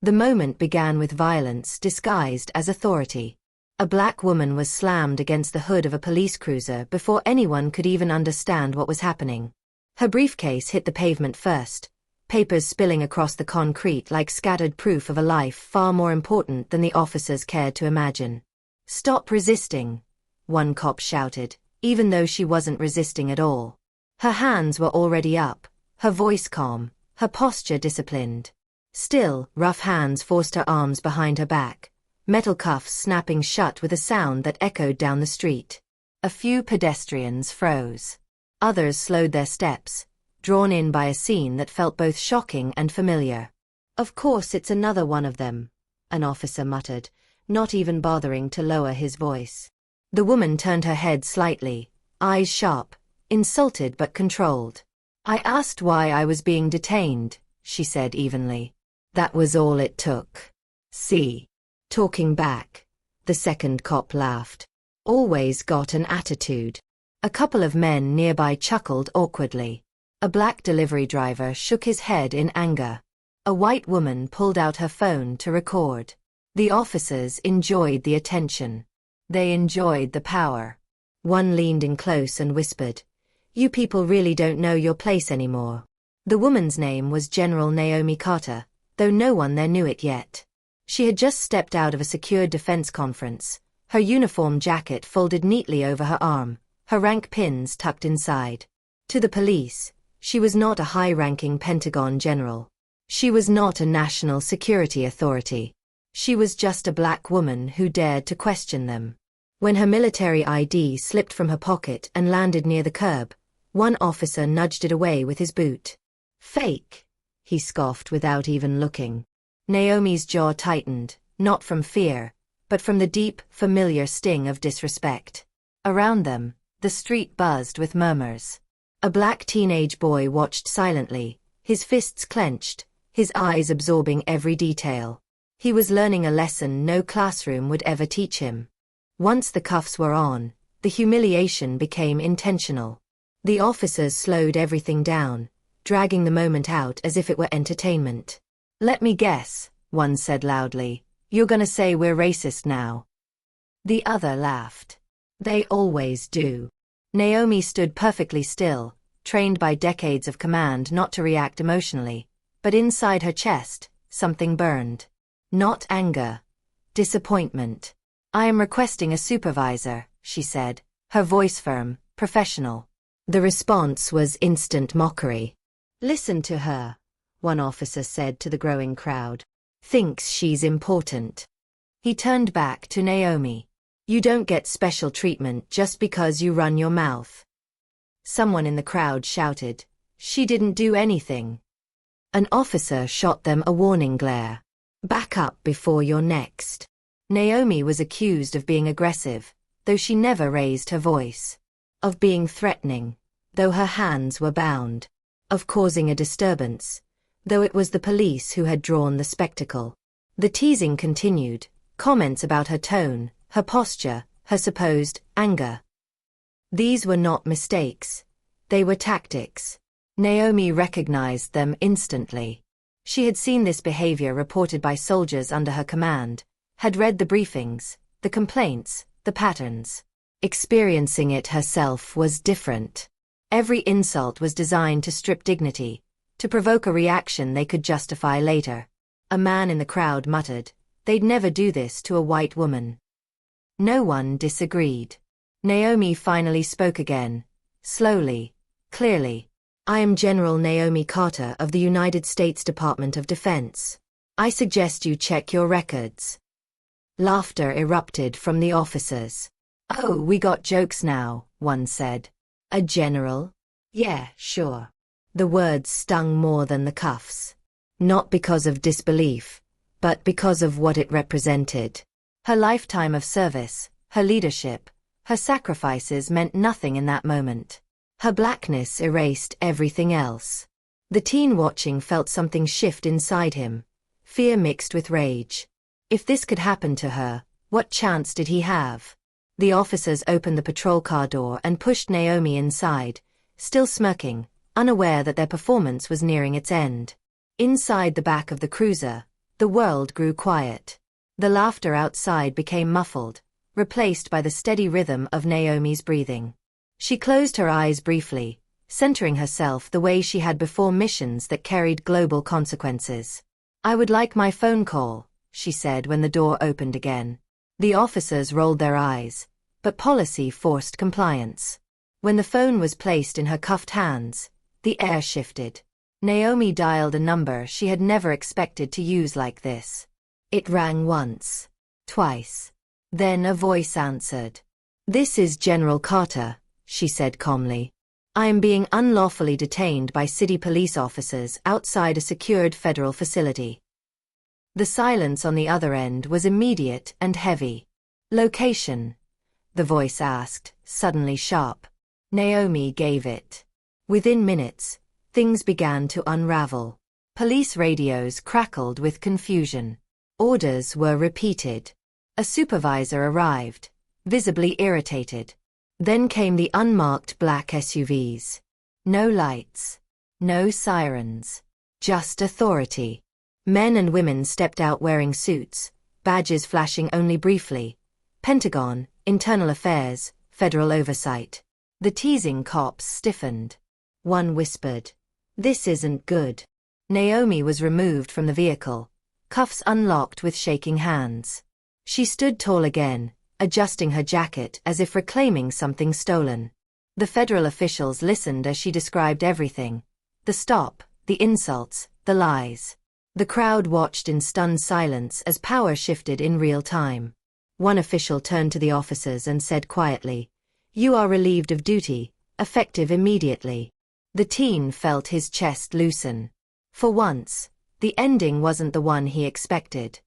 The moment began with violence disguised as authority. A black woman was slammed against the hood of a police cruiser before anyone could even understand what was happening. Her briefcase hit the pavement first, papers spilling across the concrete like scattered proof of a life far more important than the officers cared to imagine. "Stop resisting," one cop shouted, even though she wasn't resisting at all. Her hands were already up, her voice calm, her posture disciplined. Still, rough hands forced her arms behind her back, metal cuffs snapping shut with a sound that echoed down the street. A few pedestrians froze. Others slowed their steps, drawn in by a scene that felt both shocking and familiar. "Of course it's another one of them," an officer muttered, not even bothering to lower his voice. The woman turned her head slightly, eyes sharp, insulted but controlled. "I asked why I was being detained," she said evenly. "That was all it took." "See?" Talking back, the second cop laughed. "Always got an attitude." A couple of men nearby chuckled awkwardly. A black delivery driver shook his head in anger. A white woman pulled out her phone to record. The officers enjoyed the attention. They enjoyed the power. One leaned in close and whispered, "You people really don't know your place anymore." The woman's name was General Naomi Carter, though no one there knew it yet. She had just stepped out of a secured defense conference, her uniform jacket folded neatly over her arm, her rank pins tucked inside. To the police, she was not a high-ranking Pentagon general. She was not a national security authority. She was just a black woman who dared to question them. When her military ID slipped from her pocket and landed near the curb, one officer nudged it away with his boot. "Fake," he scoffed without even looking. Naomi's jaw tightened, not from fear, but from the deep, familiar sting of disrespect. Around them, the street buzzed with murmurs. A black teenage boy watched silently, his fists clenched, his eyes absorbing every detail. He was learning a lesson no classroom would ever teach him. Once the cuffs were on, the humiliation became intentional. The officers slowed everything down, dragging the moment out as if it were entertainment. "Let me guess," one said loudly, "you're gonna say we're racist now." The other laughed. "They always do." Naomi stood perfectly still, trained by decades of command not to react emotionally, but inside her chest, something burned. Not anger. Disappointment. "I am requesting a supervisor," she said, her voice firm, professional. The response was instant mockery. "Listen to her," one officer said to the growing crowd. "Thinks she's important." He turned back to Naomi. "You don't get special treatment just because you run your mouth." Someone in the crowd shouted, "She didn't do anything." An officer shot them a warning glare. "Back up before you're next." Naomi was accused of being aggressive, though she never raised her voice. Of being threatening, though her hands were bound. Of causing a disturbance, though it was the police who had drawn the spectacle. The teasing continued, comments about her tone, her posture, her supposed anger. These were not mistakes. They were tactics. Naomi recognized them instantly. She had seen this behavior reported by soldiers under her command, had read the briefings, the complaints, the patterns. Experiencing it herself was different. Every insult was designed to strip dignity, to provoke a reaction they could justify later. A man in the crowd muttered, "They'd never do this to a white woman." No one disagreed. Naomi finally spoke again, slowly, clearly. "I am General Naomi Carter of the United States Department of Defense. I suggest you check your records." Laughter erupted from the officers. "Oh, we got jokes now," one said. "A general? Yeah, sure." The words stung more than the cuffs. Not because of disbelief, but because of what it represented. Her lifetime of service, her leadership, her sacrifices meant nothing in that moment. Her blackness erased everything else. The teen watching felt something shift inside him, fear mixed with rage. If this could happen to her, what chance did he have? The officers opened the patrol car door and pushed Naomi inside, still smirking, unaware that their performance was nearing its end. Inside the back of the cruiser, The world grew quiet. The laughter outside became muffled, replaced by the steady rhythm of Naomi's breathing. She closed her eyes briefly, centering herself the way she had before missions that carried global consequences. "I would like my phone call," she said when the door opened again. The officers rolled their eyes, but policy forced compliance. When the phone was placed in her cuffed hands, the air shifted. Naomi dialed a number she had never expected to use like this. It rang once, twice. Then a voice answered. "This is General Carter," she said calmly. "I am being unlawfully detained by city police officers outside a secured federal facility." The silence on the other end was immediate and heavy. "Location?" the voice asked, suddenly sharp. Naomi gave it. Within minutes, things began to unravel. Police radios crackled with confusion. Orders were repeated. A supervisor arrived, visibly irritated. Then came the unmarked black SUVs. No lights. No sirens. Just authority. Men and women stepped out wearing suits, badges flashing only briefly. Pentagon, Internal Affairs, Federal Oversight. The teasing cops stiffened. One whispered, "This isn't good." Naomi was removed from the vehicle, cuffs unlocked with shaking hands. She stood tall again, adjusting her jacket as if reclaiming something stolen. The federal officials listened as she described everything. The stop, the insults, the lies. The crowd watched in stunned silence as power shifted in real time. One official turned to the officers and said quietly, "You are relieved of duty, effective immediately." The teen felt his chest loosen. For once, the ending wasn't the one he expected.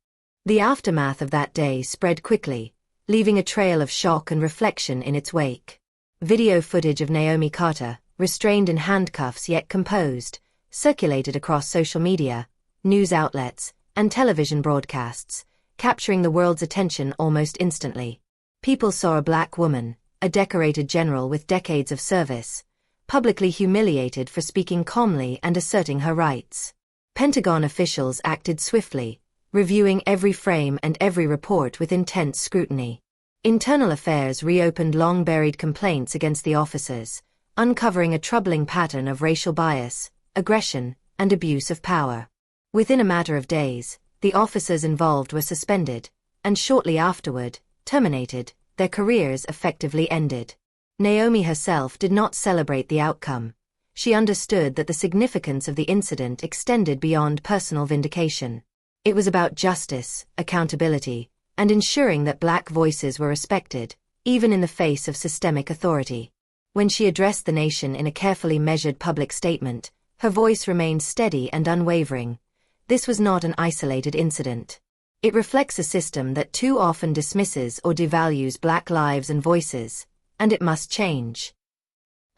The aftermath of that day spread quickly, leaving a trail of shock and reflection in its wake. Video footage of Naomi Carter, restrained in handcuffs yet composed, circulated across social media, news outlets, and television broadcasts, capturing the world's attention almost instantly. People saw a black woman, a decorated general with decades of service, publicly humiliated for speaking calmly and asserting her rights. Pentagon officials acted swiftly, reviewing every frame and every report with intense scrutiny. Internal Affairs reopened long-buried complaints against the officers, uncovering a troubling pattern of racial bias, aggression, and abuse of power. Within a matter of days, the officers involved were suspended, and shortly afterward, terminated, their careers effectively ended. Naomi herself did not celebrate the outcome. She understood that the significance of the incident extended beyond personal vindication. It was about justice, accountability, and ensuring that black voices were respected, even in the face of systemic authority. When she addressed the nation in a carefully measured public statement, her voice remained steady and unwavering. This was not an isolated incident. It reflects a system that too often dismisses or devalues black lives and voices, and it must change.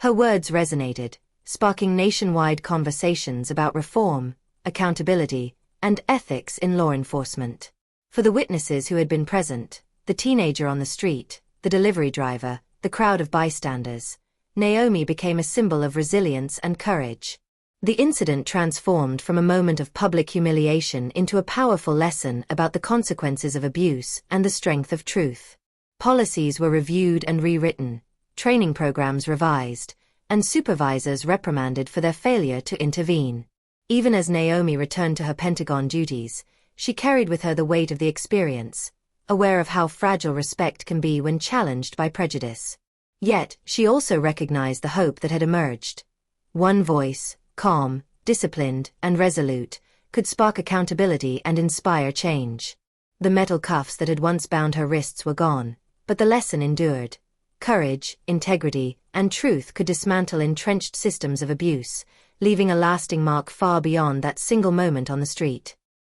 Her words resonated, sparking nationwide conversations about reform, accountability, and ethics in law enforcement. For the witnesses who had been present, the teenager on the street, the delivery driver, the crowd of bystanders, Naomi became a symbol of resilience and courage. The incident transformed from a moment of public humiliation into a powerful lesson about the consequences of abuse and the strength of truth. Policies were reviewed and rewritten, training programs revised, and supervisors reprimanded for their failure to intervene. Even as Naomi returned to her Pentagon duties, she carried with her the weight of the experience, aware of how fragile respect can be when challenged by prejudice. Yet, she also recognized the hope that had emerged. One voice, calm, disciplined, and resolute, could spark accountability and inspire change. The metal cuffs that had once bound her wrists were gone, but the lesson endured. Courage, integrity, and truth could dismantle entrenched systems of abuse, leaving a lasting mark far beyond that single moment on the street.